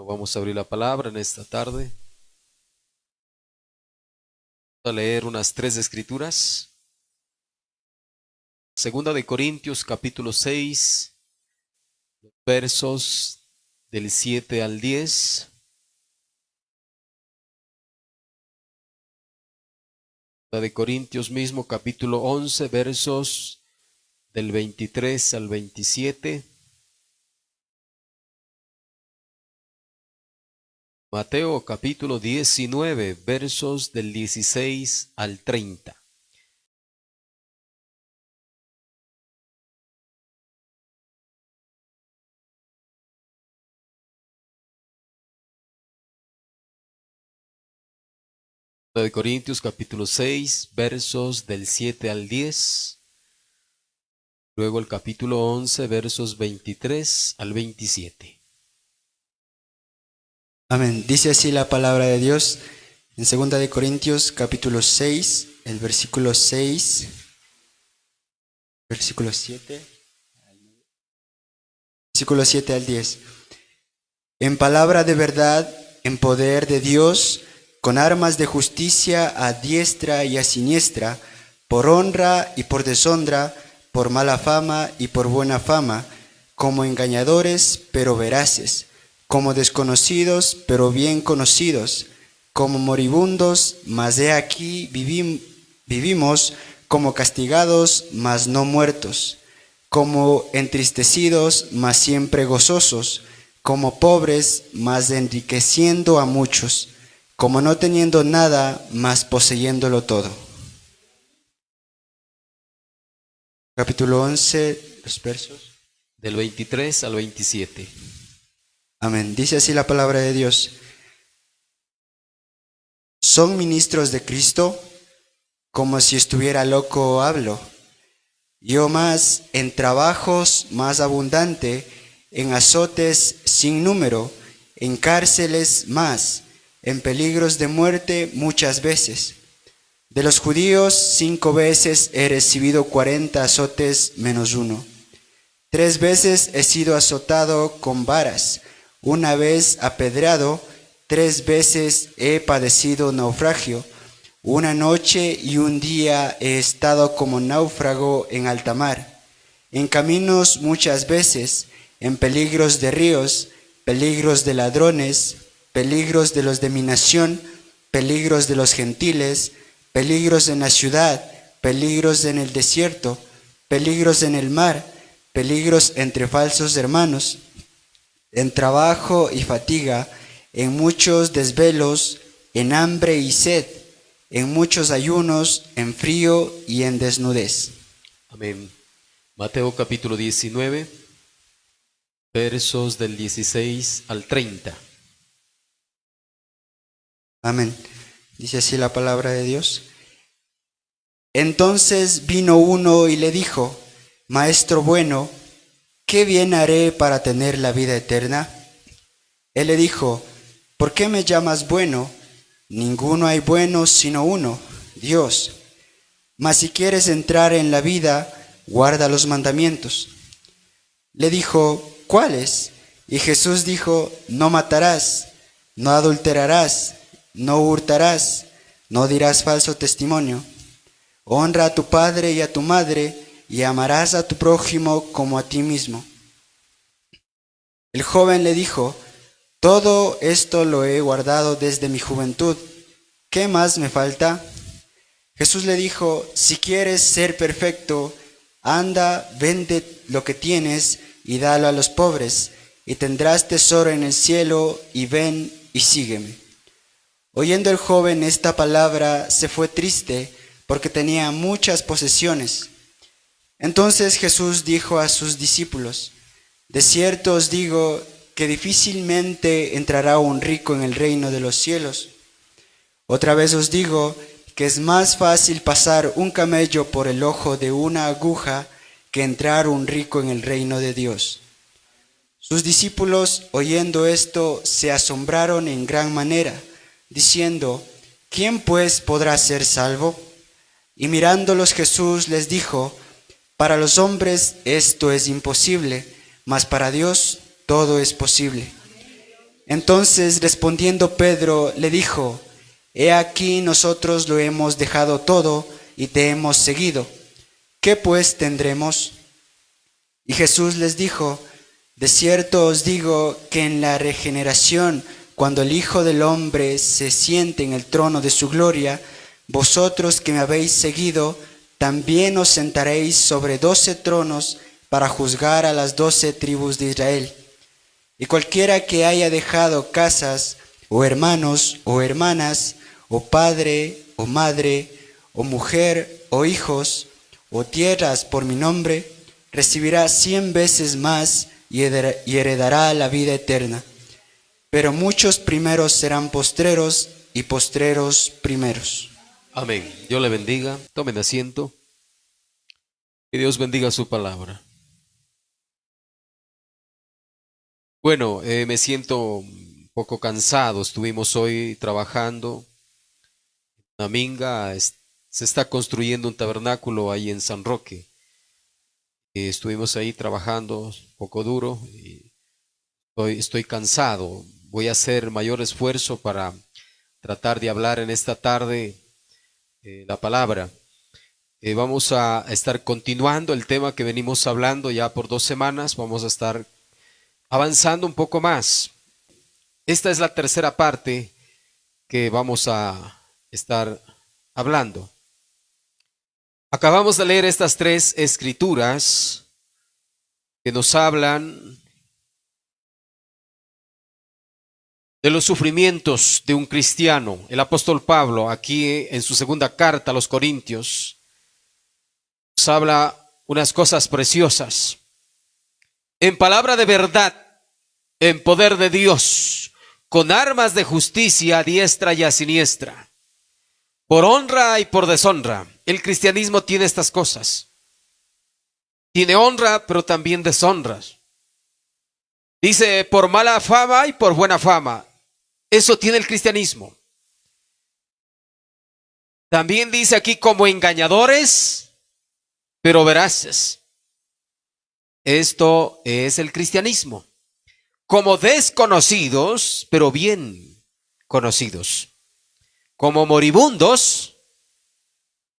Vamos a abrir la palabra en esta tarde. Vamos a leer unas 3 escrituras. Segunda de Corintios, capítulo 6, versos del 7 al 10. Segunda de Corintios mismo, capítulo 11, versos del 23 al 27. Mateo capítulo 19, versos del 16 al 30. De Corintios capítulo 6, versos del 7 al 10. Luego el capítulo 11, versos 23 al 27. Amén. Dice así la palabra de Dios en 2 de Corintios capítulo 6, el versículo 6, versículo 7 al 10. En palabra de verdad, en poder de Dios, con armas de justicia a diestra y a siniestra, por honra y por deshonra, por mala fama y por buena fama, como engañadores pero veraces, como desconocidos pero bien conocidos, como moribundos, mas he aquí vivimos, como castigados, mas no muertos, como entristecidos, mas siempre gozosos, como pobres, mas enriqueciendo a muchos, como no teniendo nada, mas poseyéndolo todo. Capítulo 11, los versos del 23 al 27. Amén. Dice así la palabra de Dios. ¿Son ministros de Cristo? Como si estuviera loco hablo. Yo más en trabajos más abundante, en azotes sin número, en cárceles más, en peligros de muerte muchas veces. De los judíos 5 veces he recibido 40 azotes menos 1. 3 veces he sido azotado con varas, 1 vez apedreado, 3 veces he padecido naufragio. 1 noche y 1 día he estado como náufrago en alta mar, en caminos muchas veces, en peligros de ríos, peligros de ladrones, peligros de los de mi nación, peligros de los gentiles, peligros en la ciudad, peligros en el desierto, peligros en el mar, peligros entre falsos hermanos, en trabajo y fatiga, en muchos desvelos, en hambre y sed, en muchos ayunos, en frío y en desnudez. Amén. Mateo capítulo 19, versos del 16 al 30. Amén. Dice así la palabra de Dios. Entonces vino uno y le dijo: Maestro bueno, ¿qué bien haré para tener la vida eterna? Él le dijo: ¿por qué me llamas bueno? Ninguno hay bueno sino uno, Dios. Mas si quieres entrar en la vida, guarda los mandamientos. Le dijo: ¿cuáles? Y Jesús dijo: no matarás, no adulterarás, no hurtarás, no dirás falso testimonio. Honra a tu padre y a tu madre, y amarás a tu prójimo como a ti mismo. El joven le dijo: todo esto lo he guardado desde mi juventud. ¿Qué más me falta? Jesús le dijo: si quieres ser perfecto, anda, vende lo que tienes y dalo a los pobres, y tendrás tesoro en el cielo, y ven y sígueme. Oyendo el joven esta palabra, se fue triste, porque tenía muchas posesiones. Entonces Jesús dijo a sus discípulos: de cierto os digo que difícilmente entrará un rico en el reino de los cielos. Otra vez os digo que es más fácil pasar un camello por el ojo de una aguja que entrar un rico en el reino de Dios. Sus discípulos, oyendo esto, se asombraron en gran manera, diciendo: ¿quién pues podrá ser salvo? Y mirándolos Jesús les dijo: para los hombres esto es imposible, mas para Dios todo es posible. Entonces respondiendo Pedro le dijo: He aquí nosotros lo hemos dejado todo y te hemos seguido. ¿Qué pues tendremos? Y Jesús les dijo: De cierto os digo que en la regeneración, cuando el Hijo del Hombre se siente en el trono de su gloria, vosotros que me habéis seguido, también os sentaréis sobre 12 tronos para juzgar a las 12 tribus de Israel. Y cualquiera que haya dejado casas, o hermanos, o hermanas, o padre, o madre, o mujer, o hijos, o tierras por mi nombre, recibirá 100 veces más y heredará la vida eterna. Pero muchos primeros serán postreros, y postreros primeros. Amén. Dios le bendiga. Tomen asiento. Que Dios bendiga su palabra. Bueno, me siento un poco cansado. Estuvimos hoy trabajando en una minga. Se está construyendo un tabernáculo ahí en San Roque. Estuvimos ahí trabajando un poco duro y estoy cansado. Voy a hacer mayor esfuerzo para tratar de hablar en esta tarde la palabra. Vamos a estar continuando el tema que venimos hablando ya por 2 semanas. Vamos a estar avanzando un poco más. Esta es la tercera parte que vamos a estar hablando. Acabamos de leer estas 3 escrituras que nos hablan de los sufrimientos de un cristiano. El apóstol Pablo, aquí en su segunda carta a los Corintios, nos habla unas cosas preciosas. En palabra de verdad, en poder de Dios, con armas de justicia a diestra y a siniestra, por honra y por deshonra. El cristianismo tiene estas cosas. Tiene honra, pero también deshonras. Dice, por mala fama y por buena fama. Eso tiene el cristianismo. También dice aquí como engañadores, pero veraces. Esto es el cristianismo. Como desconocidos, pero bien conocidos. Como moribundos,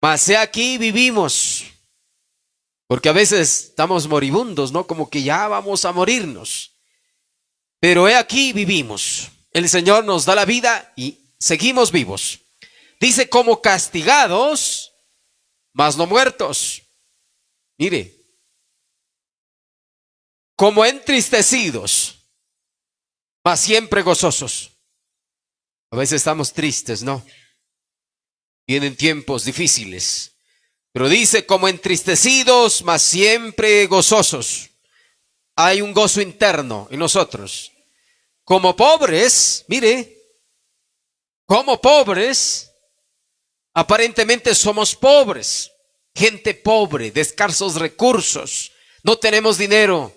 mas he aquí vivimos. Porque a veces estamos moribundos, ¿no? Como que ya vamos a morirnos. Pero he aquí vivimos. El Señor nos da la vida y seguimos vivos. Dice como castigados, mas no muertos. Mire. Como entristecidos, mas siempre gozosos. A veces estamos tristes, ¿no? Vienen tiempos difíciles. Pero dice como entristecidos, mas siempre gozosos. Hay un gozo interno en nosotros. Como pobres, mire, como pobres, aparentemente somos pobres, gente pobre, de escasos recursos, no tenemos dinero.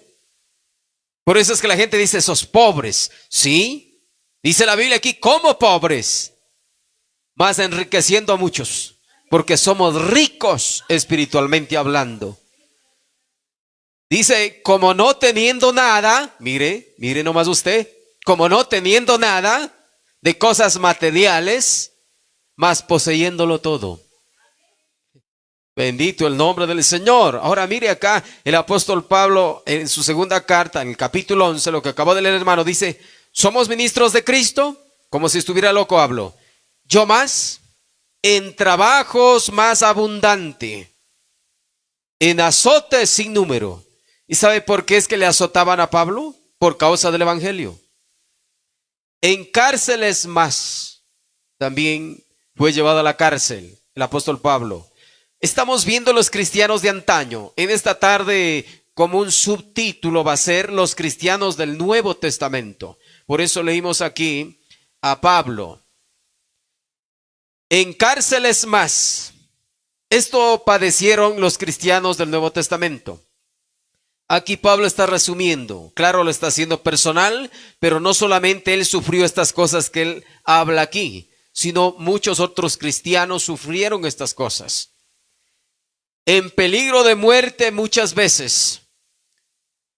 Por eso es que la gente dice, sos pobres. Sí, dice la Biblia aquí, como pobres, mas enriqueciendo a muchos, porque somos ricos espiritualmente hablando. Dice, como no teniendo nada, mire nomás usted, como no teniendo nada de cosas materiales, mas poseyéndolo todo. Bendito el nombre del Señor. Ahora mire acá el apóstol Pablo en su segunda carta, en el capítulo 11, lo que acabo de leer, hermano, dice, ¿somos ministros de Cristo? Como si estuviera loco hablo. Yo más, en trabajos más abundante, en azotes sin número. ¿Y sabe por qué es que le azotaban a Pablo? Por causa del evangelio. En cárceles más. También fue llevado a la cárcel el apóstol Pablo. Estamos viendo los cristianos de antaño. En esta tarde, como un subtítulo va a ser los cristianos del Nuevo Testamento. Por eso leímos aquí a Pablo. En cárceles más. Esto padecieron los cristianos del Nuevo Testamento. Aquí Pablo está resumiendo, claro, lo está haciendo personal, pero no solamente él sufrió estas cosas que él habla aquí, sino muchos otros cristianos sufrieron estas cosas. En peligro de muerte muchas veces.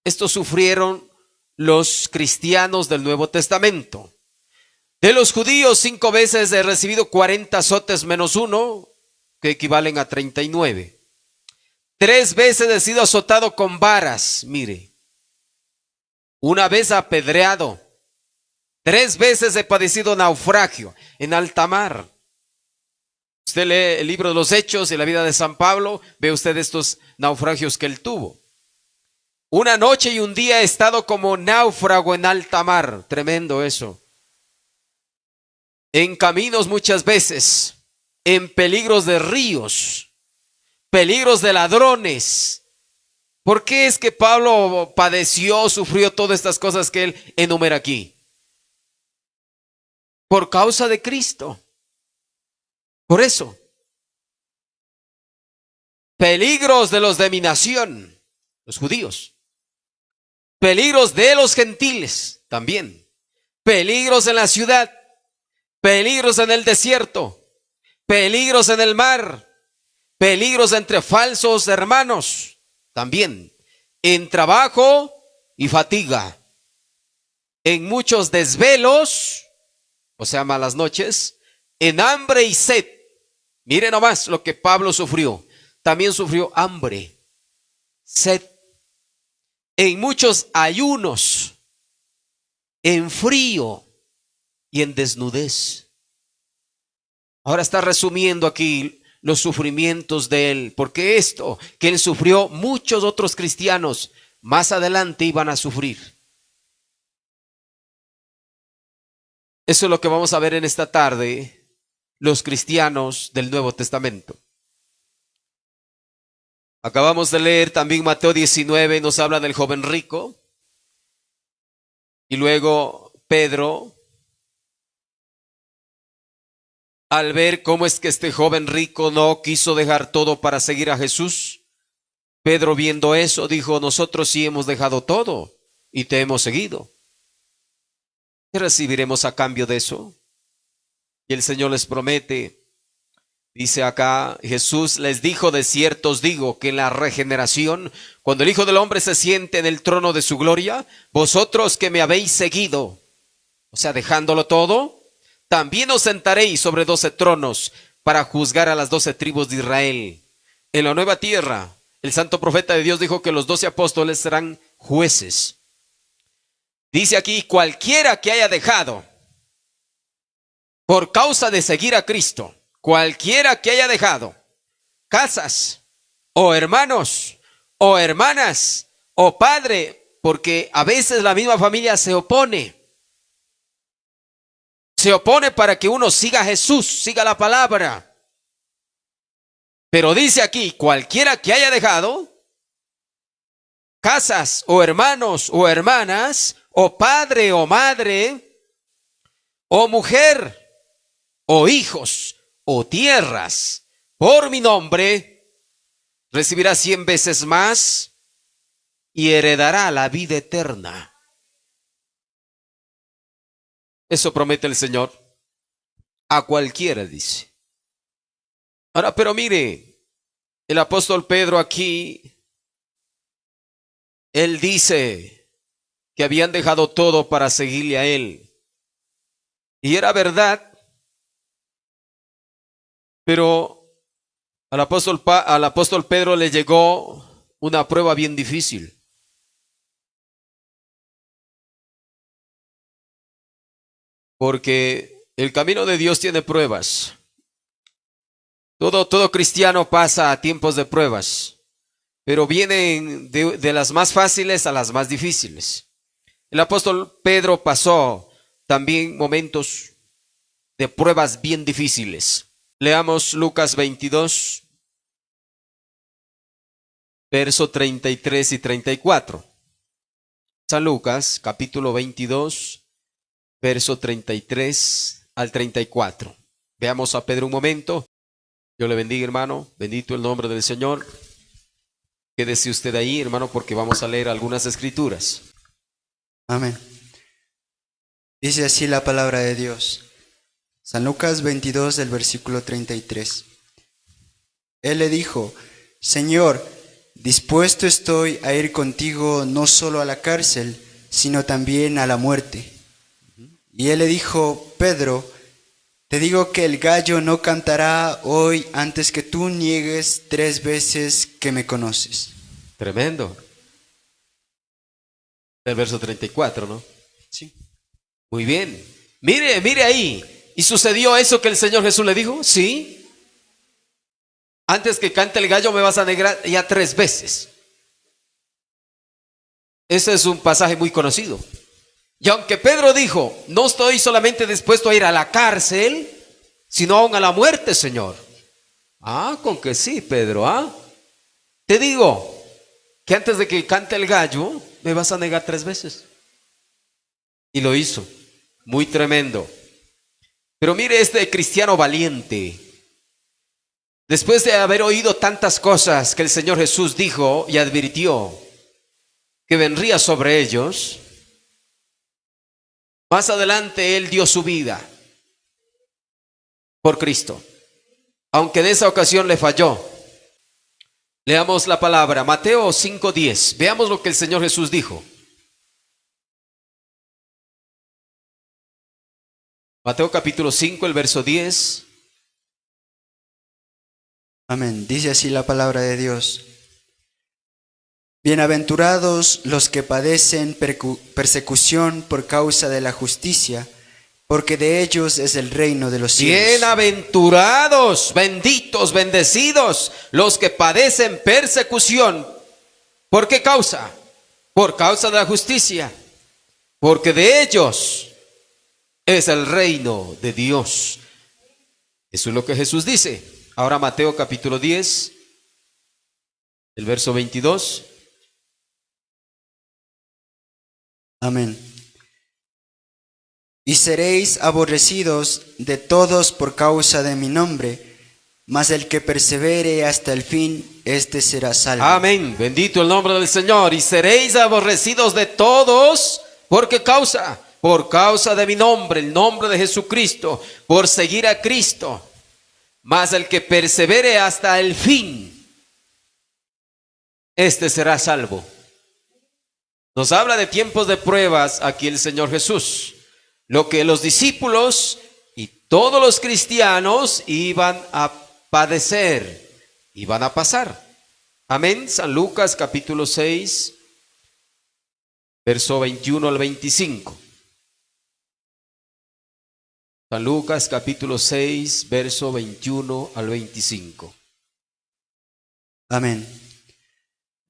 Estos sufrieron los cristianos del Nuevo Testamento. De los judíos, 5 veces he recibido 40 azotes menos 1, que equivalen a 39. 3 veces he sido azotado con varas, mire. 1 vez apedreado. 3 veces he padecido naufragio en alta mar. Usted lee el libro de los Hechos y la vida de San Pablo, ve usted estos naufragios que él tuvo. 1 noche y 1 día he estado como náufrago en alta mar. Tremendo eso. En caminos muchas veces, en peligros de ríos, peligros de ladrones. ¿Por qué es que Pablo padeció, sufrió todas estas cosas que él enumera aquí? Por causa de Cristo. Por eso. Peligros de los de mi nación, los judíos. Peligros de los gentiles también. Peligros en la ciudad. Peligros en el desierto. Peligros en el mar. Peligros entre falsos hermanos. También. En trabajo y fatiga. En muchos desvelos, o sea, malas noches. En hambre y sed. Miren nomás lo que Pablo sufrió. También sufrió hambre, sed. En muchos ayunos, en frío y en desnudez. Ahora está resumiendo aquí los sufrimientos de él, porque esto que él sufrió, muchos otros cristianos más adelante iban a sufrir. Eso es lo que vamos a ver en esta tarde, los cristianos del Nuevo Testamento. Acabamos de leer también Mateo 19, nos habla del joven rico. Y luego Pedro, al ver cómo es que este joven rico no quiso dejar todo para seguir a Jesús, Pedro viendo eso dijo, nosotros sí hemos dejado todo y te hemos seguido. ¿Qué recibiremos a cambio de eso? Y el Señor les promete. Dice acá, Jesús les dijo, de cierto os digo que en la regeneración, cuando el Hijo del Hombre se siente en el trono de su gloria, vosotros que me habéis seguido, o sea, dejándolo todo, también os sentaréis sobre 12 tronos para juzgar a las 12 tribus de Israel. En la nueva tierra, el santo profeta de Dios dijo que los 12 apóstoles serán jueces. Dice aquí, cualquiera que haya dejado por causa de seguir a Cristo, cualquiera que haya dejado casas, o hermanos, o hermanas, o padre, porque a veces la misma familia se opone. Se opone para que uno siga a Jesús, siga la palabra. Pero dice aquí, cualquiera que haya dejado casas, o hermanos, o hermanas, o padre, o madre, o mujer, o hijos, o tierras, por mi nombre, recibirá 100 veces más y heredará la vida eterna. Eso promete el Señor a cualquiera, dice. Ahora, pero mire, el apóstol Pedro aquí, él dice que habían dejado todo para seguirle a él. Y era verdad. Pero al apóstol Pedro le llegó una prueba bien difícil. Porque el camino de Dios tiene pruebas. Todo cristiano pasa a tiempos de pruebas, pero vienen de las más fáciles a las más difíciles. El apóstol Pedro pasó también momentos de pruebas bien difíciles. Leamos Lucas 22, verso 33 y 34. San Lucas, capítulo 22, verso 33 al 34. Veamos a Pedro un momento. Dios le bendiga, hermano. Bendito el nombre del Señor. Quédese usted ahí, hermano, porque vamos a leer algunas escrituras. Amén. Dice así la palabra de Dios. San Lucas 22, del versículo 33. Él le dijo, Señor, dispuesto estoy a ir contigo no solo a la cárcel, sino también a la muerte. Y él le dijo: Pedro, te digo que el gallo no cantará hoy antes que tú niegues 3 veces que me conoces. Tremendo. El verso 34, ¿no? Sí. Muy bien. Mire ahí. ¿Y sucedió eso que el Señor Jesús le dijo? Sí. Antes que cante el gallo me vas a negar ya 3 veces. Ese es un pasaje muy conocido. Y aunque Pedro dijo: no estoy solamente dispuesto a ir a la cárcel, sino aún a la muerte, Señor. Con que sí, Pedro, Te digo que antes de que cante el gallo, me vas a negar 3 veces. Y lo hizo. Muy tremendo. Pero mire este cristiano valiente. Después de haber oído tantas cosas que el Señor Jesús dijo y advirtió que vendría sobre ellos, más adelante él dio su vida por Cristo, aunque en esa ocasión le falló. Leamos la palabra, Mateo 5:10. Veamos lo que el Señor Jesús dijo. Mateo capítulo 5, el verso 10. Amén. Dice así la palabra de Dios: Bienaventurados los que padecen persecución por causa de la justicia, porque de ellos es el reino de los cielos. Bienaventurados, benditos, bendecidos los que padecen persecución. ¿Por qué causa? Por causa de la justicia, porque de ellos es el reino de Dios. Eso es lo que Jesús dice. Ahora Mateo capítulo 10, el verso 22. Amén. Y seréis aborrecidos de todos por causa de mi nombre, mas el que persevere hasta el fin, éste será salvo. Amén. Bendito el nombre del Señor. Y seréis aborrecidos de todos. ¿Por qué causa? Por causa de mi nombre, el nombre de Jesucristo, por seguir a Cristo. Mas el que persevere hasta el fin, este será salvo. Nos habla de tiempos de pruebas aquí el Señor Jesús. Lo que los discípulos y todos los cristianos iban a padecer, iban a pasar. Amén. San Lucas capítulo 6, verso 21 al 25. San Lucas capítulo 6, verso 21 al 25. Amén.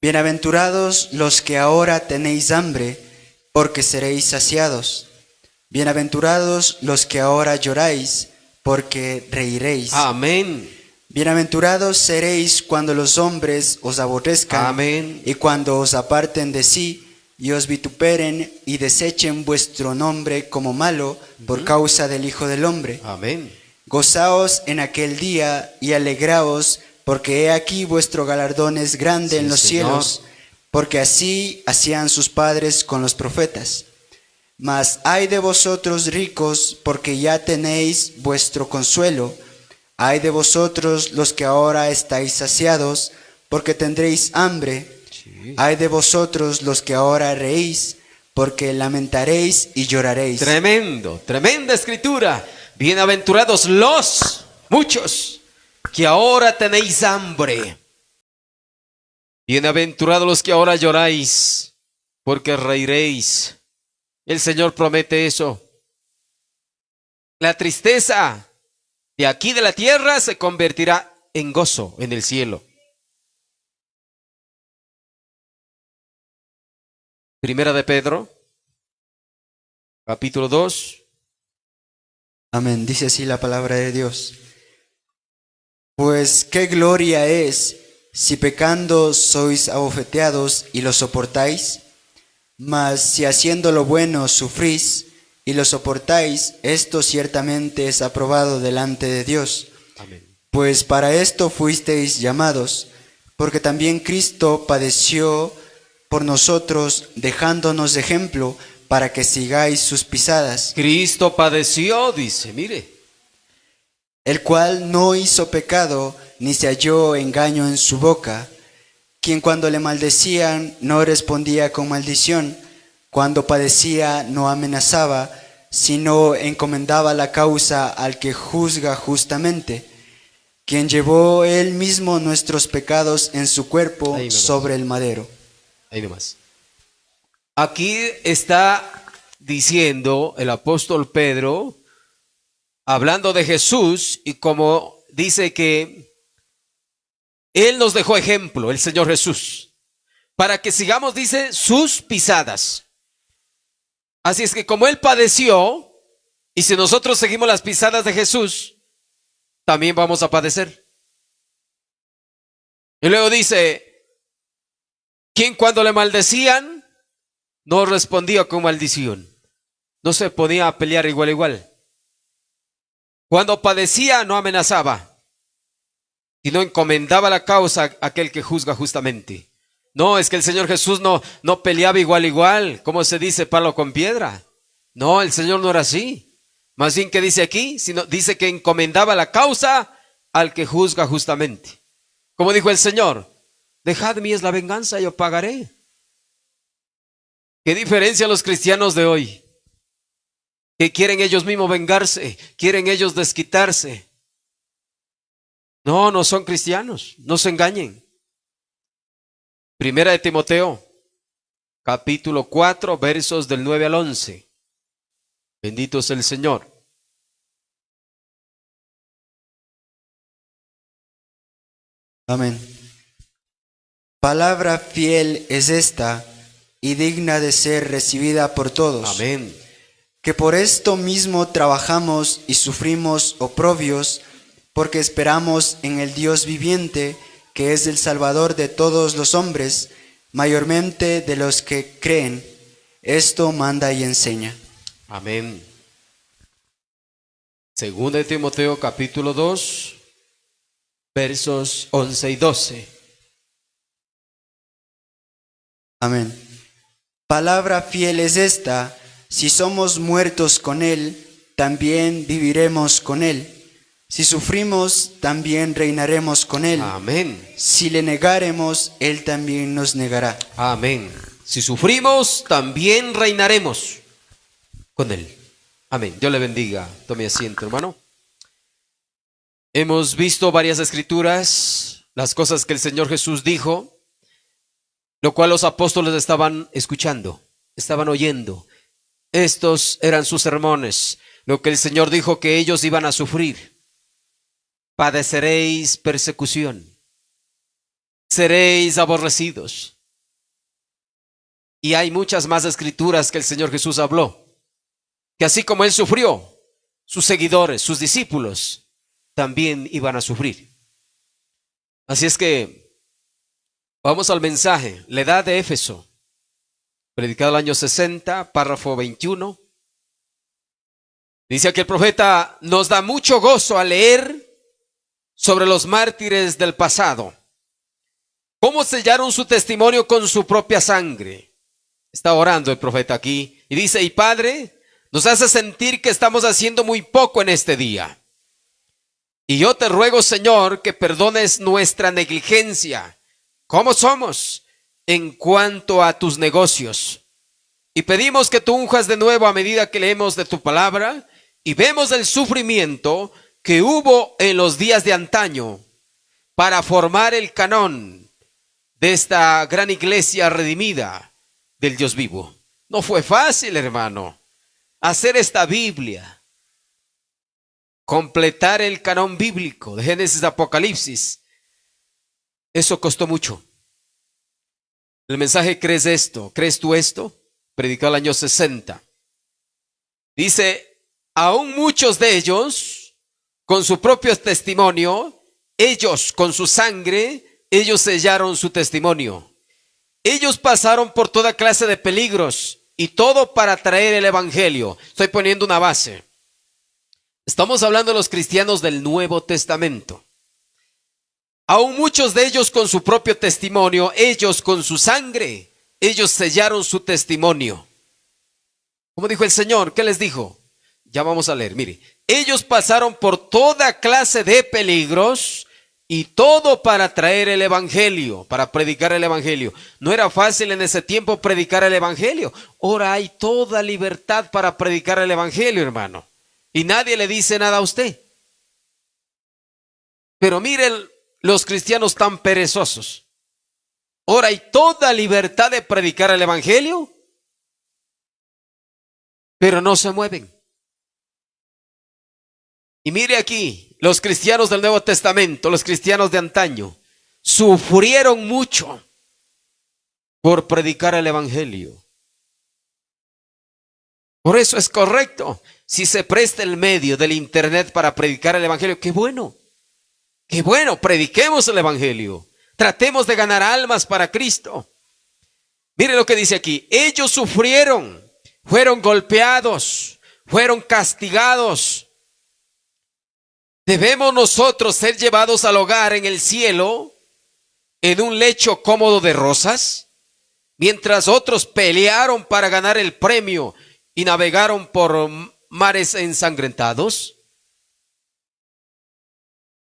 Bienaventurados los que ahora tenéis hambre, porque seréis saciados. Bienaventurados los que ahora lloráis, porque reiréis. Amén. Bienaventurados seréis cuando los hombres os aborrezcan. Amén. Y cuando os aparten de sí y os vituperen y desechen vuestro nombre como malo por causa del Hijo del Hombre. Amén. Gozaos en aquel día y alegraos, porque he aquí vuestro galardón es grande en los cielos, porque así hacían sus padres con los profetas. Mas ay de vosotros ricos, porque ya tenéis vuestro consuelo. Ay de vosotros los que ahora estáis saciados, porque tendréis hambre. Ay de vosotros los que ahora reís, porque lamentaréis y lloraréis. Tremendo, tremenda escritura. Bienaventurados muchos, que ahora tenéis hambre. Bienaventurados los que ahora lloráis, porque reiréis. El Señor promete eso. La tristeza de aquí de la tierra se convertirá en gozo en el cielo. Primera de Pedro, capítulo 2. Amén. Dice así la palabra de Dios. Pues qué gloria es si pecando sois abofeteados y lo soportáis. Mas si haciendo lo bueno sufrís y lo soportáis, esto ciertamente es aprobado delante de Dios. Amén. Pues para esto fuisteis llamados, porque también Cristo padeció por nosotros, dejándonos ejemplo para que sigáis sus pisadas. Cristo padeció, dice, mire. El cual no hizo pecado, ni se halló engaño en su boca, quien cuando le maldecían no respondía con maldición, Cuando padecía no amenazaba, sino encomendaba la causa al que juzga justamente, quien llevó él mismo nuestros pecados en su cuerpo Ahí nomás. sobre el madero. Ahí nomás. Aquí está diciendo el apóstol Pedro, hablando de Jesús, y como dice que Él nos dejó ejemplo, el Señor Jesús, para que sigamos, dice, sus pisadas. Así es que como Él padeció, y si nosotros seguimos las pisadas de Jesús, también vamos a padecer. Y luego dice, quien cuando le maldecían, no respondía con maldición. No se podía pelear igual a igual. Cuando padecía, no amenazaba, sino encomendaba la causa a aquel que juzga justamente. No, es que el Señor Jesús no peleaba igual a igual, como se dice, palo con piedra. No, el Señor no era así. Más bien, ¿qué dice aquí? Sino dice que encomendaba la causa al que juzga justamente. Como dijo el Señor, dejad mí es la venganza, yo pagaré. ¿Qué diferencia los cristianos de hoy? Que quieren ellos mismos vengarse, quieren ellos desquitarse. No, no son cristianos, no se engañen. Primera de Timoteo, capítulo 4, versos del 9 al 11. Bendito es el Señor. Amén. Palabra fiel es esta y digna de ser recibida por todos. Amén. Que por esto mismo trabajamos y sufrimos oprobios, porque esperamos en el Dios viviente, que es el Salvador de todos los hombres, mayormente de los que creen. Esto manda y enseña. Amén. Segunda de Timoteo, capítulo 2, versos 11 y 12. Amén. Palabra fiel es esta: si somos muertos con Él, también viviremos con Él. Si sufrimos, también reinaremos con Él. Amén. Si le negáremos, Él también nos negará. Amén. Si sufrimos, también reinaremos con Él. Amén. Dios le bendiga. Tome asiento, hermano. Hemos visto varias escrituras, las cosas que el Señor Jesús dijo, lo cual los apóstoles estaban escuchando, estaban oyendo. Estos eran sus sermones, lo que el Señor dijo que ellos iban a sufrir. Padeceréis persecución, seréis aborrecidos. Y hay muchas más escrituras que el Señor Jesús habló, que así como Él sufrió, sus seguidores, sus discípulos, también iban a sufrir. Así es que vamos al mensaje, la edad de Éfeso, predicado el año 60, párrafo 21. Dice que el profeta nos da mucho gozo al leer sobre los mártires del pasado, cómo sellaron su testimonio con su propia sangre. Está orando el profeta aquí y dice, y Padre, nos hace sentir que estamos haciendo muy poco en este día. Y yo te ruego, Señor, que perdones nuestra negligencia, como somos, en cuanto a tus negocios. Y pedimos que tú unjas de nuevo a medida que leemos de tu palabra y vemos el sufrimiento que hubo en los días de antaño para formar el canón de esta gran iglesia redimida del Dios vivo. No fue fácil, hermano, hacer esta Biblia. Completar el canón bíblico de Génesis a Apocalipsis, eso costó mucho. El mensaje, ¿crees esto? ¿Crees tú esto? Predicado el año 60. Dice, aún muchos de ellos, con su propio testimonio, ellos con su sangre, ellos sellaron su testimonio. Ellos pasaron por toda clase de peligros y todo para traer el evangelio. Estoy poniendo una base. Estamos hablando de los cristianos del Nuevo Testamento. Aún muchos de ellos con su propio testimonio, ellos con su sangre, ellos sellaron su testimonio. Como dijo el Señor, ¿qué les dijo? Ya vamos a leer, mire. Ellos pasaron por toda clase de peligros Y todo para traer el evangelio, para predicar el evangelio. No era fácil en ese tiempo predicar el evangelio. Ahora hay toda libertad para predicar el evangelio, hermano. Y nadie le dice nada a usted. Pero miren los cristianos tan perezosos. Ahora hay toda libertad de predicar el evangelio, pero no se mueven. Y mire aquí, los cristianos del Nuevo Testamento, los cristianos de antaño, sufrieron mucho por predicar el evangelio. Por eso es correcto, si se presta el medio del internet para predicar el evangelio, qué bueno, prediquemos el evangelio, tratemos de ganar almas para Cristo. Mire lo que dice aquí, ellos sufrieron, fueron golpeados, fueron castigados. ¿Debemos nosotros ser llevados al hogar en el cielo en un lecho cómodo de rosas? Mientras otros pelearon para ganar el premio y navegaron por mares ensangrentados.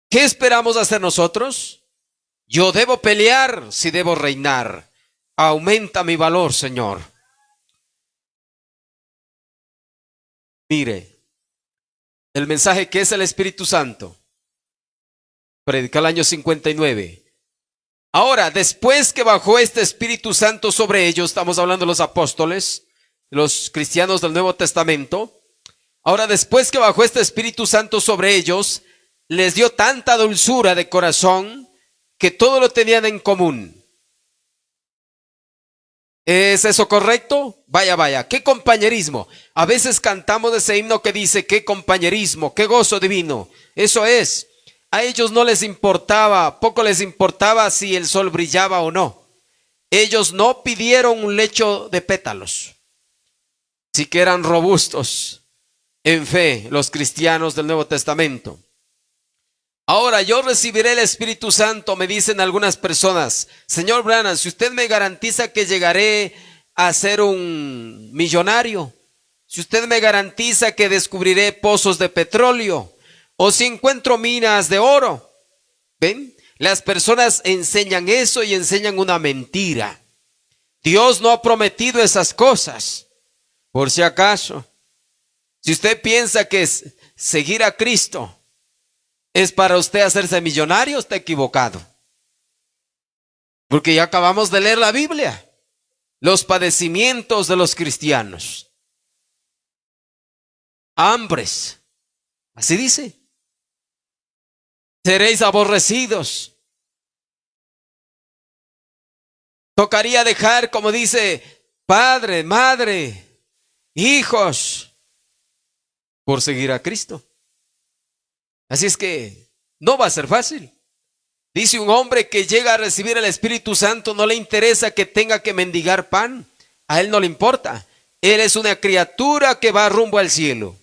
¿Qué esperamos hacer nosotros? Yo debo pelear si debo reinar. Aumenta mi valor, Señor. Mire. El mensaje que es el Espíritu Santo. Predica el año 59. Ahora, después que bajó este Espíritu Santo sobre ellos, estamos hablando de los apóstoles, los cristianos del Nuevo Testamento. Ahora, después que bajó este Espíritu Santo sobre ellos, les dio tanta dulzura de corazón que todo lo tenían en común. ¿Es eso correcto? Vaya, qué compañerismo. A veces cantamos ese himno que dice, qué compañerismo, qué gozo divino. Eso es. A ellos no les importaba, poco les importaba si el sol brillaba o no. Ellos no pidieron un lecho de pétalos. Sí que eran robustos en fe, los cristianos del Nuevo Testamento. Ahora yo recibiré el Espíritu Santo, me dicen algunas personas. Señor Branham, si usted me garantiza que llegaré a ser un millonario, si usted me garantiza que descubriré pozos de petróleo, o si encuentro minas de oro. ¿Ven? Las personas enseñan eso y enseñan una mentira. Dios no ha prometido esas cosas. Por si acaso, si usted piensa que seguir a Cristo es para usted hacerse millonario, está equivocado. Porque ya acabamos de leer la Biblia. Los padecimientos de los cristianos. Hambres. Así dice. Seréis aborrecidos. Tocaría dejar, como dice, padre, madre, hijos, por seguir a Cristo. Así es que no va a ser fácil. Dice un hombre que llega a recibir el Espíritu Santo, no le interesa que tenga que mendigar pan. A él no le importa. Él es una criatura que va rumbo al cielo.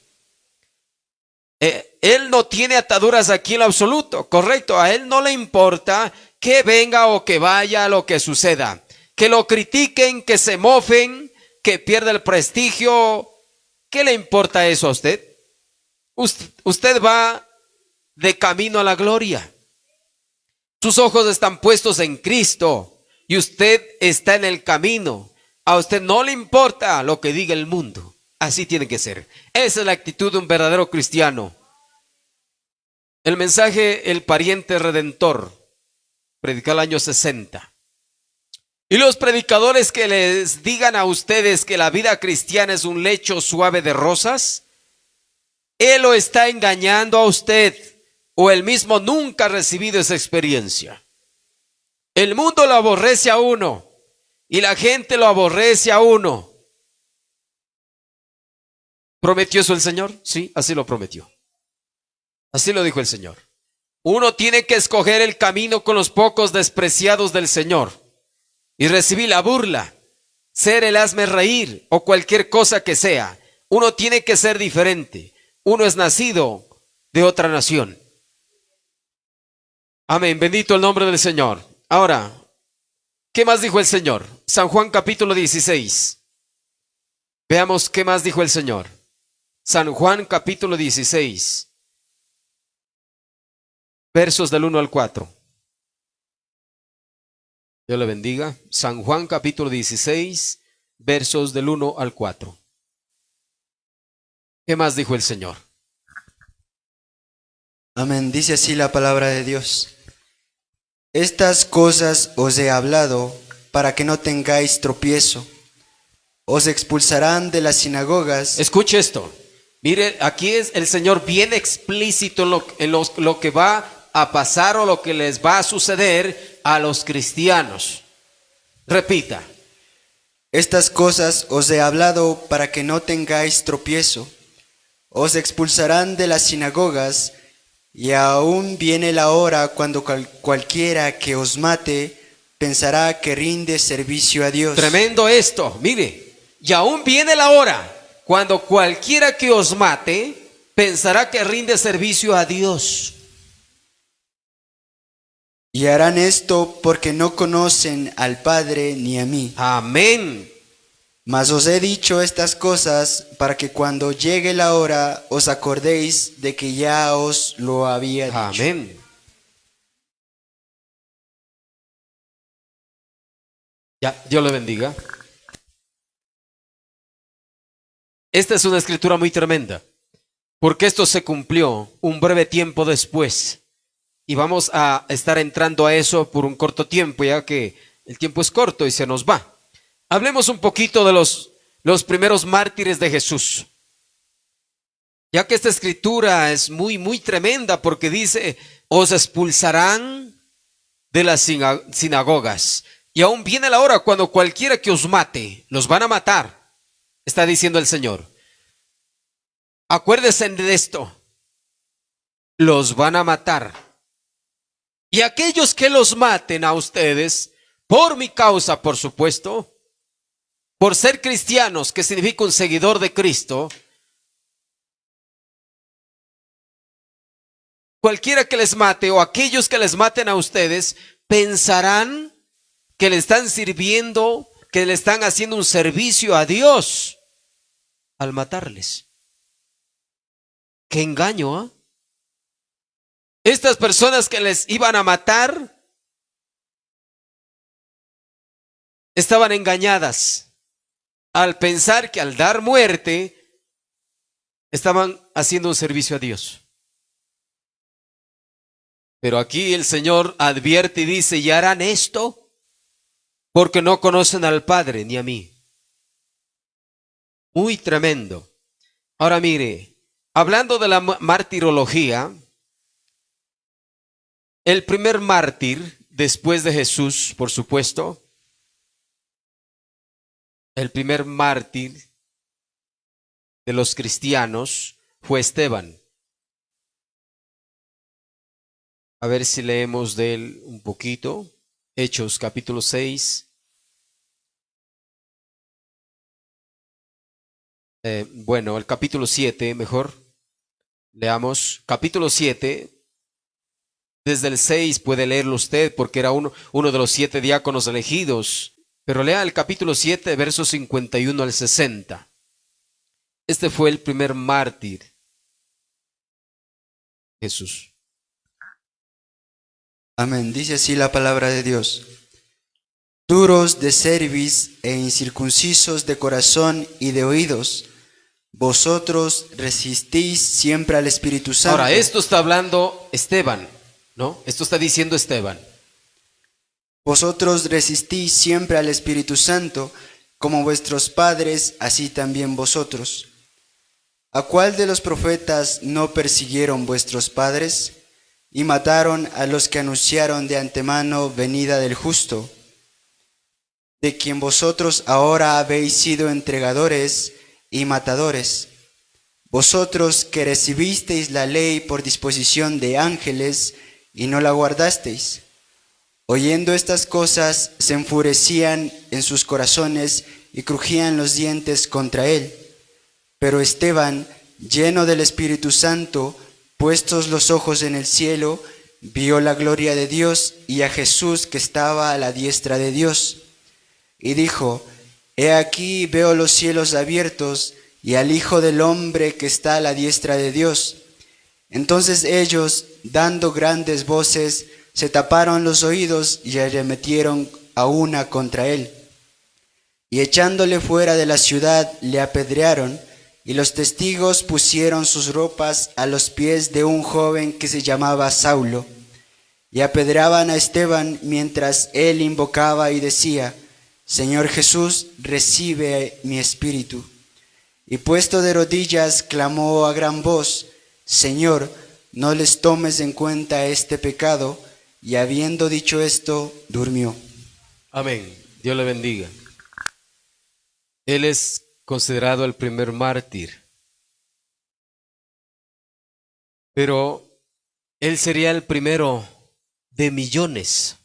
Él no tiene ataduras aquí en lo absoluto, correcto. A él no le importa que venga o que vaya lo que suceda. Que lo critiquen, que se mofen, que pierda el prestigio. ¿Qué le importa eso a usted? Usted va de camino a la gloria. Sus ojos están puestos en Cristo y usted está en el camino. A usted no le importa lo que diga el mundo. Así tiene que ser. Esa es la actitud de un verdadero cristiano. El mensaje, el pariente redentor, predica el año 60. Y los predicadores que les digan a ustedes que la vida cristiana es un lecho suave de rosas, él lo está engañando a usted. O él mismo nunca ha recibido esa experiencia. El mundo lo aborrece a uno y la gente lo aborrece a uno. ¿Prometió eso el Señor? Sí, así lo prometió. Así lo dijo el Señor. Uno tiene que escoger el camino con los pocos despreciados del Señor y recibir la burla, ser el hazme reír o cualquier cosa que sea. Uno tiene que ser diferente. Uno es nacido de otra nación. Amén, bendito el nombre del Señor. Ahora, ¿qué más dijo el Señor? San Juan capítulo 16. Veamos qué más dijo el Señor. San Juan capítulo 16. versos del 1 al 4. Dios le bendiga. San Juan capítulo 16, versos del 1 al 4. ¿Qué más dijo el Señor? Amén. Dice así la palabra de Dios. Estas cosas os he hablado para que no tengáis tropiezo. Os expulsarán de las sinagogas. Escuche esto. Mire, aquí es el Señor bien explícito en lo que va a pasar o lo que les va a suceder a los cristianos. Repita. Estas cosas os he hablado para que no tengáis tropiezo. Os expulsarán de las sinagogas, y aún viene la hora cuando cualquiera que os mate pensará que rinde servicio a Dios. Tremendo esto, mire. Y aún viene la hora cuando cualquiera que os mate pensará que rinde servicio a Dios. Y harán esto porque no conocen al Padre ni a mí. Amén. Mas os he dicho estas cosas para que cuando llegue la hora os acordéis de que ya os lo había dicho. Amén. Ya, Dios le bendiga. Esta es una escritura muy tremenda, porque esto se cumplió un breve tiempo después. Y vamos a estar entrando a eso por un corto tiempo, ya que el tiempo es corto y se nos va. Hablemos un poquito de los primeros mártires de Jesús. Ya que esta escritura es muy, muy tremenda porque dice, os expulsarán de las sinagogas. Y aún viene la hora cuando cualquiera que os mate, los van a matar, está diciendo el Señor. Acuérdense de esto, los van a matar. Y aquellos que los maten a ustedes, por mi causa, por supuesto, por ser cristianos, que significa un seguidor de Cristo, cualquiera que les mate o aquellos que les maten a ustedes, pensarán que le están sirviendo, que le están haciendo un servicio a Dios al matarles. ¡Qué engaño! ¿Ah? Estas personas que les iban a matar estaban engañadas al pensar que al dar muerte estaban haciendo un servicio a Dios. Pero aquí el Señor advierte y dice, y harán esto porque no conocen al Padre ni a mí. Muy tremendo. Ahora mire, hablando de la martirología, el primer mártir después de Jesús, por supuesto, el primer mártir de los cristianos fue Esteban. A ver si leemos de él un poquito. Hechos capítulo 6. Bueno, el capítulo 7, mejor. Leamos capítulo 7. Desde el 6 puede leerlo usted porque era uno de los 7 diáconos elegidos. Pero lea el capítulo 7, versos 51 al 60. Este fue el primer mártir. Jesús. Amén. Dice así la palabra de Dios. Duros de cerviz e incircuncisos de corazón y de oídos, vosotros resistís siempre al Espíritu Santo. Ahora, esto está hablando Esteban, ¿no? Esto está diciendo Esteban. Vosotros resistís siempre al Espíritu Santo, como vuestros padres, así también vosotros. ¿A cuál de los profetas no persiguieron vuestros padres y mataron a los que anunciaron de antemano venida del justo, de quien vosotros ahora habéis sido entregadores y matadores? Vosotros que recibisteis la ley por disposición de ángeles y no la guardasteis. Oyendo estas cosas, se enfurecían en sus corazones y crujían los dientes contra él. Pero Esteban, lleno del Espíritu Santo, puestos los ojos en el cielo, vio la gloria de Dios y a Jesús que estaba a la diestra de Dios. Y dijo, he aquí veo los cielos abiertos y al Hijo del Hombre que está a la diestra de Dios. Entonces ellos, dando grandes voces, se taparon los oídos y arremetieron a una contra él. Y echándole fuera de la ciudad, le apedrearon, y los testigos pusieron sus ropas a los pies de un joven que se llamaba Saulo. Y apedreaban a Esteban mientras él invocaba y decía: Señor Jesús, recibe mi espíritu. Y puesto de rodillas, clamó a gran voz: Señor, no les tomes en cuenta este pecado. Y habiendo dicho esto, durmió. Amén. Dios le bendiga. Él es considerado el primer mártir, pero él sería el primero de millones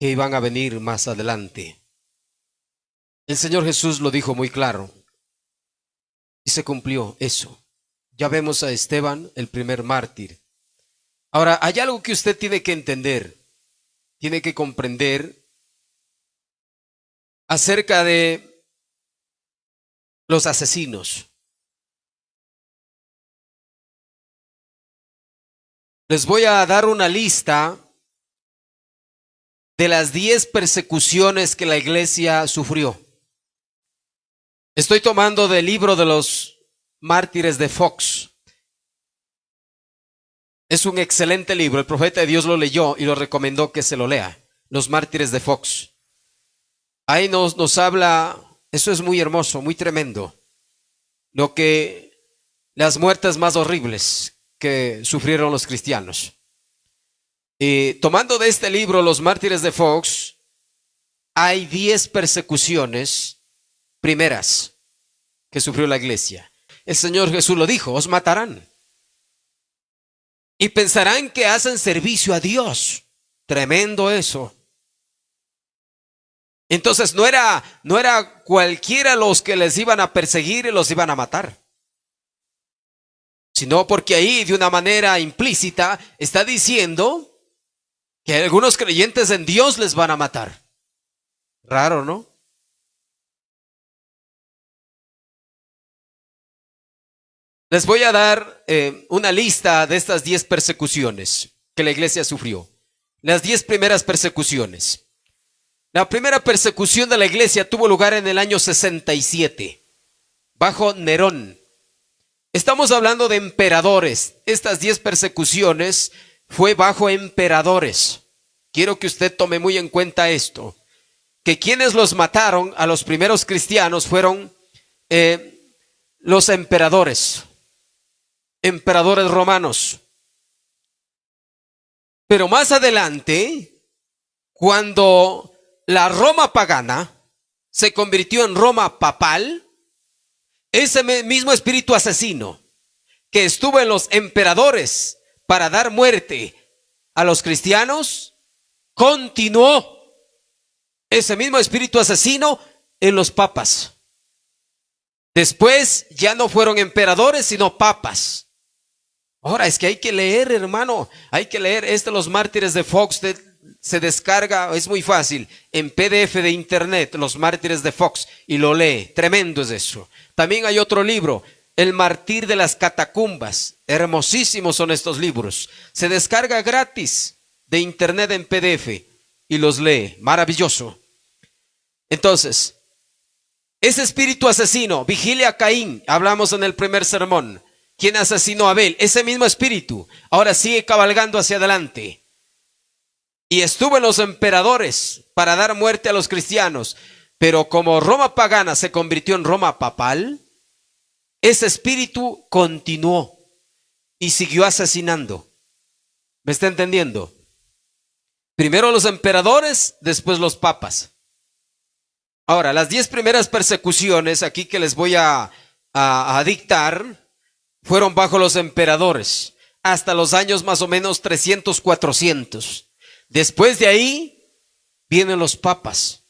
que iban a venir más adelante. El Señor Jesús lo dijo muy claro y se cumplió eso. Ya vemos a Esteban, el primer mártir. Ahora, hay algo que usted tiene que entender, tiene que comprender acerca de los asesinos. Les voy a dar una lista de las 10 persecuciones que la iglesia sufrió. Estoy tomando del libro de los mártires de Fox. Es un excelente libro. El profeta de Dios lo leyó y lo recomendó que se lo lea. Los mártires de Fox. Ahí nos habla, eso es muy hermoso, muy tremendo. Las muertes más horribles que sufrieron los cristianos. Y tomando de este libro, Los mártires de Fox, hay 10 persecuciones primeras que sufrió la iglesia. El Señor Jesús lo dijo: os matarán. Y pensarán que hacen servicio a Dios. Tremendo eso. Entonces no era cualquiera los que les iban a perseguir y los iban a matar, sino porque ahí de una manera implícita está diciendo que algunos creyentes en Dios les van a matar. Raro, ¿no? Les voy a dar una lista de estas 10 persecuciones que la iglesia sufrió. Las 10 primeras persecuciones. La primera persecución de la iglesia tuvo lugar en el año 67, bajo Nerón. Estamos hablando de emperadores. Estas 10 persecuciones fue bajo emperadores. Quiero que usted tome muy en cuenta esto, que quienes los mataron a los primeros cristianos fueron los emperadores romanos. Pero más adelante, cuando la Roma pagana se convirtió en Roma papal, ese mismo espíritu asesino que estuvo en los emperadores para dar muerte a los cristianos, continuó ese mismo espíritu asesino en los papas. Después ya no fueron emperadores, sino papas. Ahora es que hay que leer, hermano, hay que leer. Los mártires de Fox se descarga, es muy fácil, en PDF de internet, Los mártires de Fox, y lo lee. Tremendo es eso. También hay otro libro, El mártir de las catacumbas. Hermosísimos son estos libros. Se descarga gratis de internet en PDF y los lee. Maravilloso. Entonces, ese espíritu asesino, vigilia a Caín, hablamos en el primer sermón. ¿Quién asesinó a Abel? Ese mismo espíritu ahora sigue cabalgando hacia adelante. Y estuvo en los emperadores para dar muerte a los cristianos. Pero como Roma pagana se convirtió en Roma papal, ese espíritu continuó y siguió asesinando. ¿Me está entendiendo? Primero los emperadores, después los papas. Ahora, las 10 primeras persecuciones aquí que les voy a dictar fueron bajo los emperadores hasta los años más o menos 300, 400. Después de ahí vienen los papas.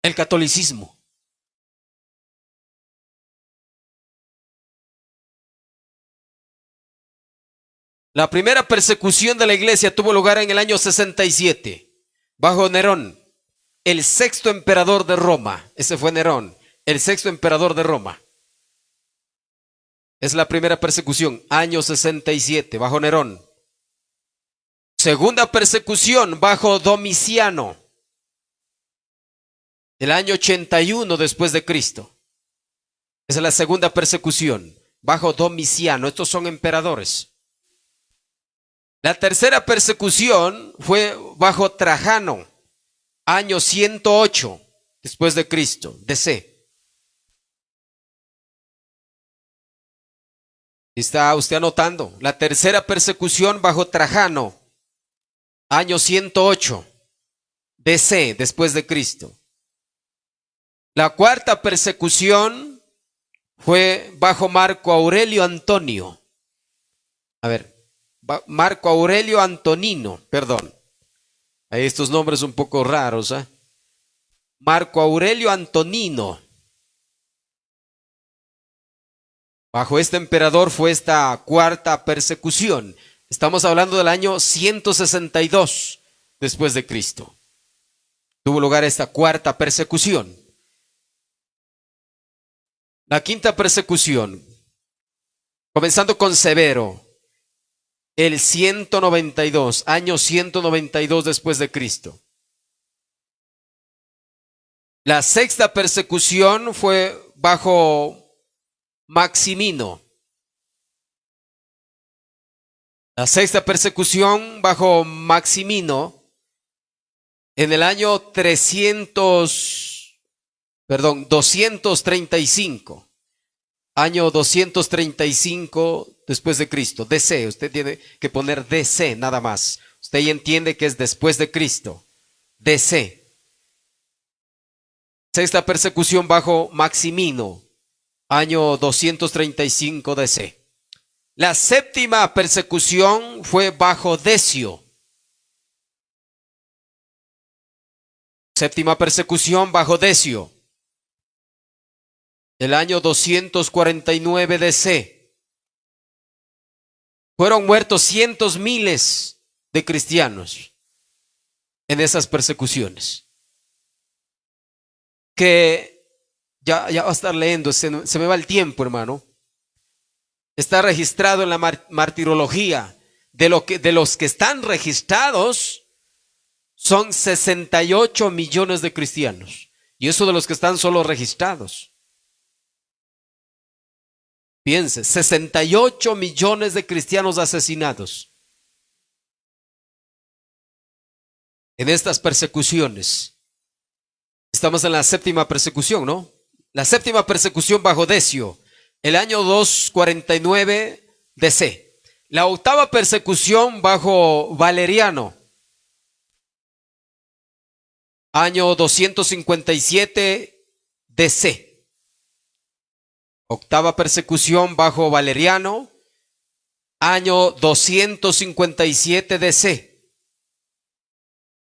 El catolicismo. La primera persecución de la iglesia tuvo lugar en el año 67, bajo Nerón, el sexto emperador de Roma. Ese fue Nerón. el sexto emperador de Roma. Es la primera persecución, año 67, bajo Nerón. Segunda persecución, bajo Domiciano, el año 81 después de Cristo. Esa es la segunda persecución, bajo Domiciano. Estos son emperadores. La tercera persecución fue bajo Trajano, año 108 después de Cristo, DC. ¿Está usted anotando? La tercera persecución bajo Trajano, año 108 DC, después de Cristo. La cuarta persecución fue bajo Marco Aurelio Antonio. A ver, Marco Aurelio Antonino, perdón. Hay estos nombres un poco raros, ¿eh? Marco Aurelio Antonino. Bajo este emperador fue esta cuarta persecución. Estamos hablando del año 162 después de Cristo. Tuvo lugar esta cuarta persecución. La quinta persecución, comenzando con Severo, el 192, año 192 después de Cristo. La sexta persecución fue bajo Maximino. La sexta persecución bajo Maximino en el año 235. Año 235 después de Cristo. DC, usted tiene que poner DC nada más. Usted ya entiende que es después de Cristo. DC. Sexta persecución bajo Maximino, año 235 DC. La séptima persecución fue bajo Decio. Séptima persecución bajo Decio, el año 249 DC. Fueron muertos cientos miles de cristianos en esas persecuciones. Que ya va a estar leyendo, se me va el tiempo, hermano. Está registrado en la martirología. De los que están registrados son 68 millones de cristianos. Y eso de los que están solo registrados. Piense, 68 millones de cristianos asesinados en estas persecuciones. Estamos en la séptima persecución, ¿no? La séptima persecución bajo Decio, el año 249 DC. La octava persecución bajo Valeriano, año 257 DC. Octava persecución bajo Valeriano, año 257 DC.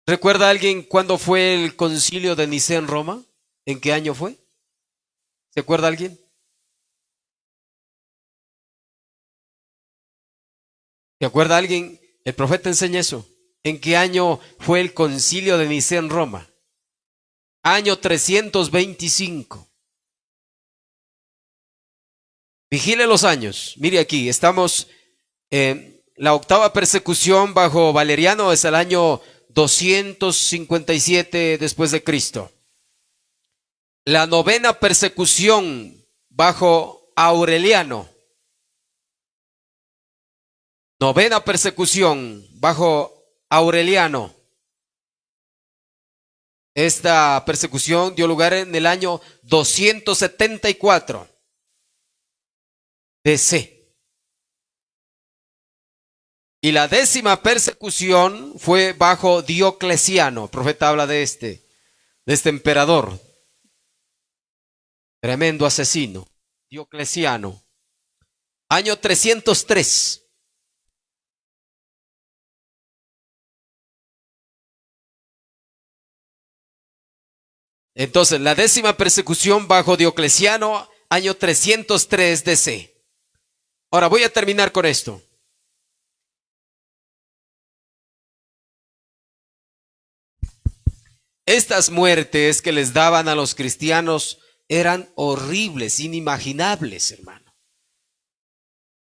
¿Recuerda alguien cuándo fue el concilio de Nicea en Roma? ¿En qué año fue? ¿Se acuerda alguien? ¿Se acuerda alguien? El profeta enseña eso. ¿En qué año fue el concilio de Nicea en Roma? Año 325. Vigile los años. Mire aquí, estamos en la octava persecución bajo Valeriano, es el año 257 después de Cristo. La novena persecución bajo Aureliano. Novena persecución bajo Aureliano. Esta persecución dio lugar en el año 274 DC. Y la décima persecución fue bajo Diocleciano. El profeta habla de este emperador. Tremendo asesino. Diocleciano. Año 303. Entonces, la décima persecución bajo Diocleciano, año 303 DC. Ahora voy a terminar con esto. Estas muertes que les daban a los cristianos eran horribles, inimaginables, hermano.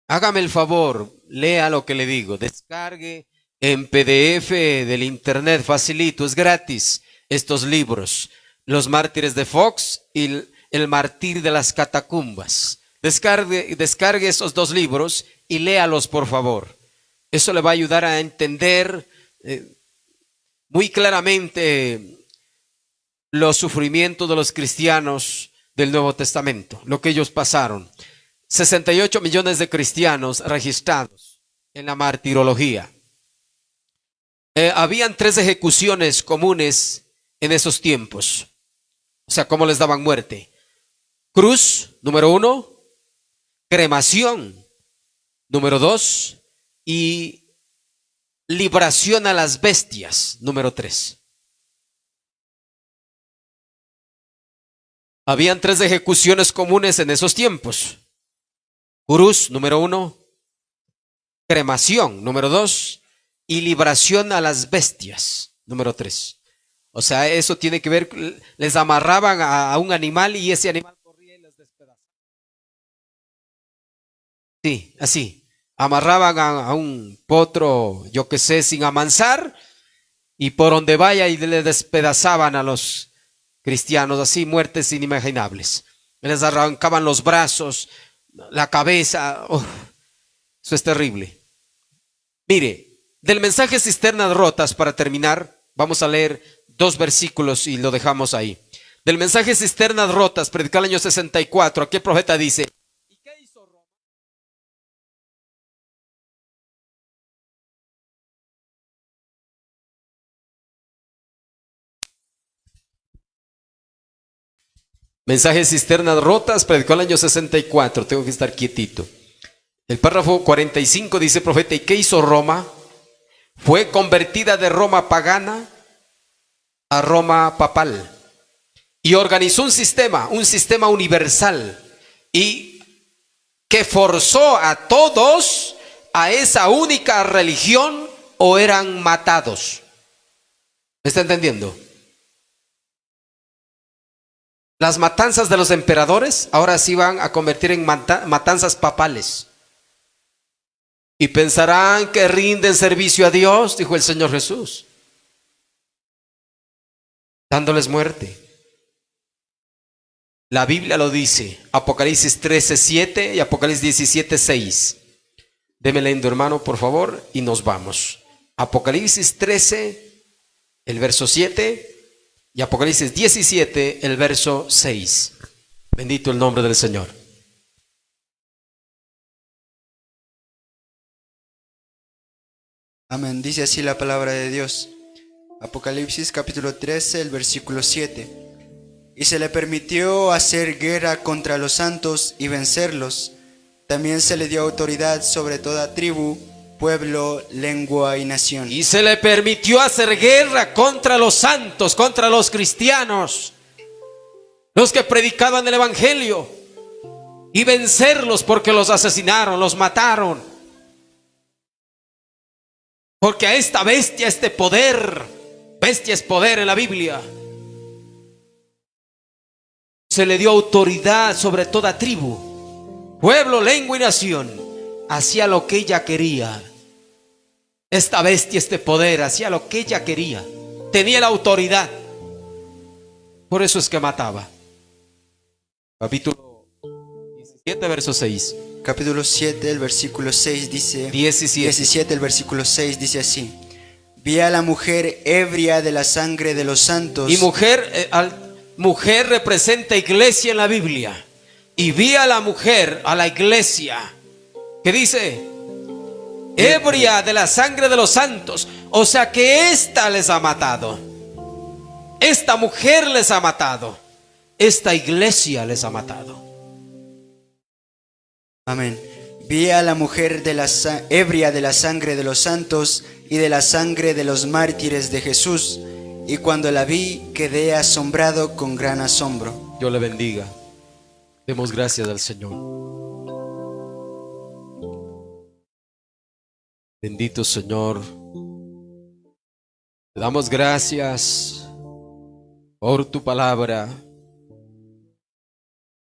Hágame el favor, lea lo que le digo, descargue en PDF del internet, facilito, es gratis, estos libros, Los mártires de Fox y El martir de las catacumbas. Descargue esos dos libros y léalos, por favor. Eso le va a ayudar a entender muy claramente los sufrimientos de los cristianos del Nuevo Testamento, lo que ellos pasaron. 68 millones de cristianos registrados en la martirología. Habían 3 ejecuciones comunes en esos tiempos. O sea, ¿cómo les daban muerte? Cruz, número 1, cremación, número 2, y libración a las bestias, número 3. Habían 3 ejecuciones comunes en esos tiempos. Cruz, número 1, cremación, número 2, y libración a las bestias, número 3. O sea, eso tiene que ver, les amarraban a un animal y ese animal corría y les despedazaba. Sí, así. Amarraban a un potro, yo que sé, sin amansar, y por donde vaya y le despedazaban a los cristianos, así, muertes inimaginables. Les arrancaban los brazos, la cabeza. Eso es terrible. Mire, del mensaje Cisternas Rotas, para terminar, vamos a leer 2 versículos y lo dejamos ahí. Del mensaje Cisternas Rotas, predicado el año 64, aquí el profeta dice: ¿y qué hizo Roma? Mensaje Cisternas Rotas, predicado el año 64, tengo que estar quietito. El párrafo 45 dice el profeta: ¿y qué hizo Roma? Fue convertida de Roma pagana a Roma papal y organizó un sistema universal, y que forzó a todos a esa única religión o eran matados. ¿Me está entendiendo? Las matanzas de los emperadores ahora se iban a convertir en matanzas papales. Y pensarán que rinden servicio a Dios, dijo el Señor Jesús, dándoles muerte. La Biblia lo dice, Apocalipsis 13:7 y Apocalipsis 17:6. Deme leyendo, hermano, por favor, y nos vamos. Apocalipsis 13, el verso 7, y Apocalipsis 17, el verso 6. Bendito el nombre del Señor. Amén. Dice así la palabra de Dios. Apocalipsis capítulo 13, el versículo 7. Y se le permitió hacer guerra contra los santos y vencerlos. También se le dio autoridad sobre toda tribu, pueblo, lengua y nación. Y se le permitió hacer guerra contra los santos, contra los cristianos, los que predicaban el evangelio, y vencerlos porque los asesinaron, los mataron. Porque a esta bestia, este poder, bestia es poder en la Biblia, se le dio autoridad sobre toda tribu, pueblo, lengua y nación. Hacía lo que ella quería. Esta bestia, este poder, hacía lo que ella quería. Tenía la autoridad. Por eso es que mataba. Capítulo 17, verso 6. Capítulo 7, el versículo 6 dice... 17, el versículo 6 dice así: vi a la mujer ebria de la sangre de los santos. Y mujer representa iglesia en la Biblia. Y vi a la mujer, a la iglesia, que dice ebria de la sangre de los santos. O sea que esta les ha matado. Esta mujer les ha matado. Esta iglesia les ha matado. Amén. Vi a la mujer ebria de la sangre de los santos y de la sangre de los mártires de Jesús. Y cuando la vi, quedé asombrado con gran asombro. Dios le bendiga. Demos gracias al Señor. Bendito Señor. Te damos gracias por tu palabra.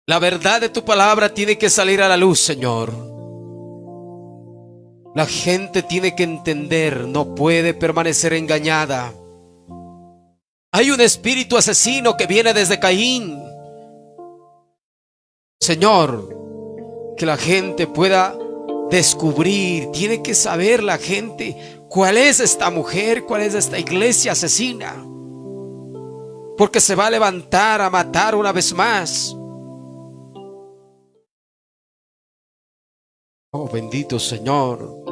La verdad de tu palabra tiene que salir a la luz, Señor. La gente tiene que entender, no puede permanecer engañada. Hay un espíritu asesino que viene desde Caín. Señor, que la gente pueda descubrir, tiene que saber la gente cuál es esta mujer, cuál es esta iglesia asesina, porque se va a levantar a matar una vez más. Oh, bendito Señor.